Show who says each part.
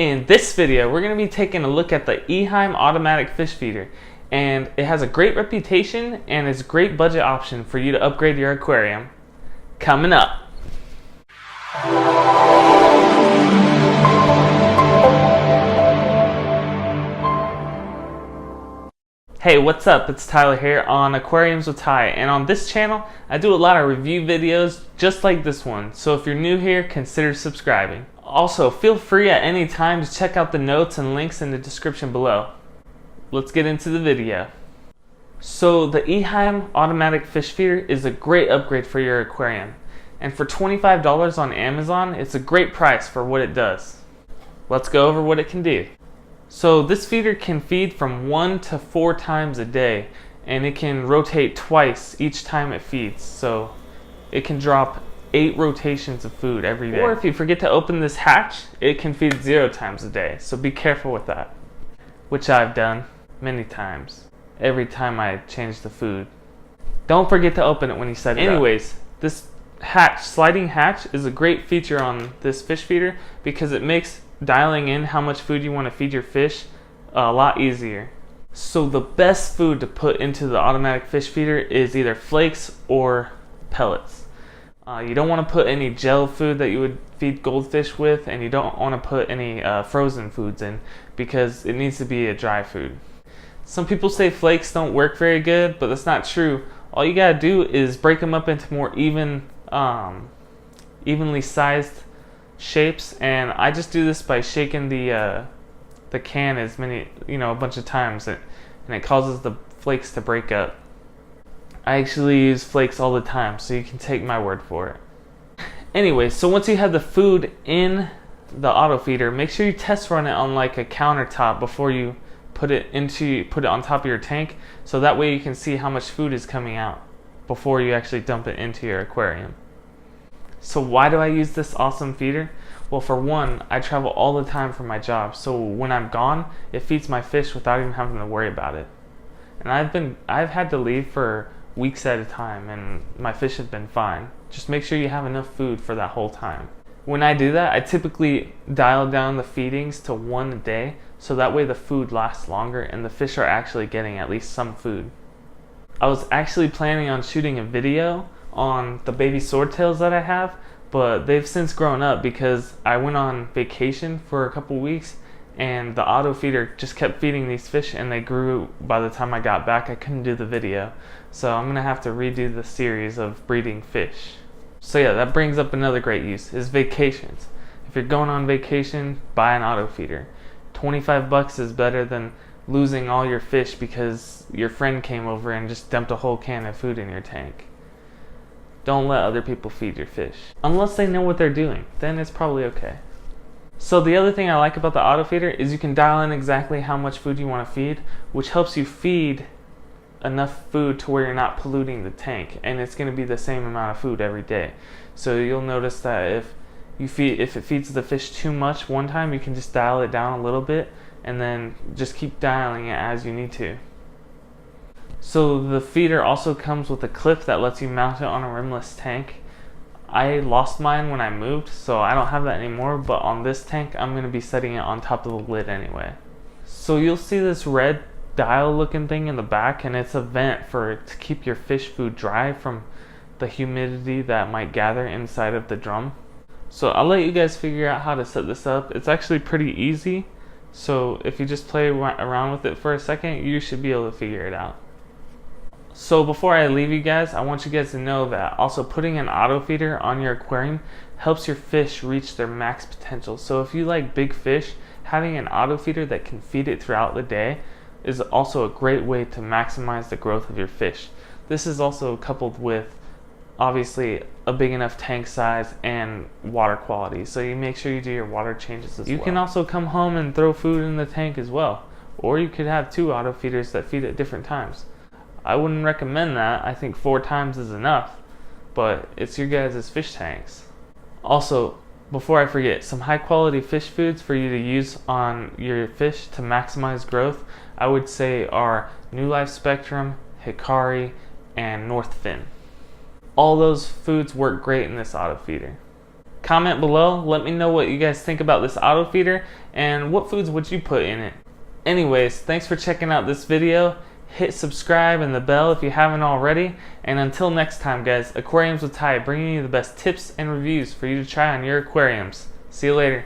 Speaker 1: In this video, we're going to be taking a look at the Eheim Automatic Fish Feeder, and it has a great reputation and is a great budget option for you to upgrade your aquarium. Coming up. Hey, what's up? It's Tyler here on Aquariums with Ty, and on this channel, I do a lot of review videos just like this one, so if you're new here, consider subscribing. Also, feel free at any time to check out the notes and links in the description below. Let's get into the video. So the Eheim Automatic Fish Feeder is a great upgrade for your aquarium, and for $25 on Amazon, it's a great price for what it does. Let's go over what it can do. So this feeder can feed from 1 to 4 times a day, and it can rotate twice each time it feeds, so it can drop 8 rotations of food every day. Or if you forget to open this hatch, it can feed 0 times a day, so be careful with that, which I've done many times, every time I change the food. Don't forget to open it when you set it up. Anyways, this sliding hatch is a great feature on this fish feeder because it makes dialing in how much food you want to feed your fish a lot easier. So the best food to put into the automatic fish feeder is either flakes or pellets. You don't want to put any gel food that you would feed goldfish with, and you don't want to put any frozen foods in because it needs to be a dry food. Some people say flakes don't work very good, but that's not true. All you gotta do is break them up into more evenly sized shapes, and I just do this by shaking the can a bunch of times, and it causes the flakes to break up. I actually use flakes all the time, so you can take my word for it. Anyway, so once you have the food in the auto feeder, make sure you test run it on like a countertop before you put it on top of your tank, so that way you can see how much food is coming out before you actually dump it into your aquarium. So why do I use this awesome feeder? Well, for one, I travel all the time for my job, so when I'm gone, it feeds my fish without even having to worry about it. And I've had to leave for weeks at a time, and my fish have been fine. Just make sure you have enough food for that whole time. When I do that, I typically dial down the feedings to 1 a day, so that way the food lasts longer and the fish are actually getting at least some food. I was actually planning on shooting a video on the baby swordtails that I have, but they've since grown up because I went on vacation for a couple weeks, and the auto feeder just kept feeding these fish, and they grew. By the time I got back, I couldn't do the video, so I'm gonna have to redo the series of breeding fish. So yeah, that brings up another great use, is vacations. If you're going on vacation, buy an auto feeder. $25 is better than losing all your fish because your friend came over and just dumped a whole can of food in your tank. Don't let other people feed your fish. Unless they know what they're doing, then it's probably okay. So the other thing I like about the auto feeder is you can dial in exactly how much food you want to feed, which helps you feed enough food to where you're not polluting the tank, and it's going to be the same amount of food every day. So you'll notice that if it feeds the fish too much one time, you can just dial it down a little bit and then just keep dialing it as you need to. So the feeder also comes with a clip that lets you mount it on a rimless tank. I lost mine when I moved, so I don't have that anymore, but on this tank I'm going to be setting it on top of the lid anyway. So you'll see this red dial looking thing in the back, and it's a vent to keep your fish food dry from the humidity that might gather inside of the drum. So I'll let you guys figure out how to set this up. It's actually pretty easy, so if you just play around with it for a second, you should be able to figure it out. So before I leave you guys, I want you guys to know that also putting an auto feeder on your aquarium helps your fish reach their max potential. So if you like big fish, having an auto feeder that can feed it throughout the day is also a great way to maximize the growth of your fish. This is also coupled with obviously a big enough tank size and water quality, so you make sure you do your water changes as well. You can also come home and throw food in the tank as well, or you could have 2 auto feeders that feed at different times. I wouldn't recommend that. I think 4 times is enough, but it's your guys' fish tanks. Also, before I forget, some high quality fish foods for you to use on your fish to maximize growth, I would say are New Life Spectrum, Hikari, and North Fin. All those foods work great in this auto feeder. Comment below, let me know what you guys think about this auto feeder and what foods would you put in it. Anyways, thanks for checking out this video. Hit subscribe and the bell if you haven't already. And until next time guys, Aquariums with Ty, bringing you the best tips and reviews for you to try on your aquariums. See you later.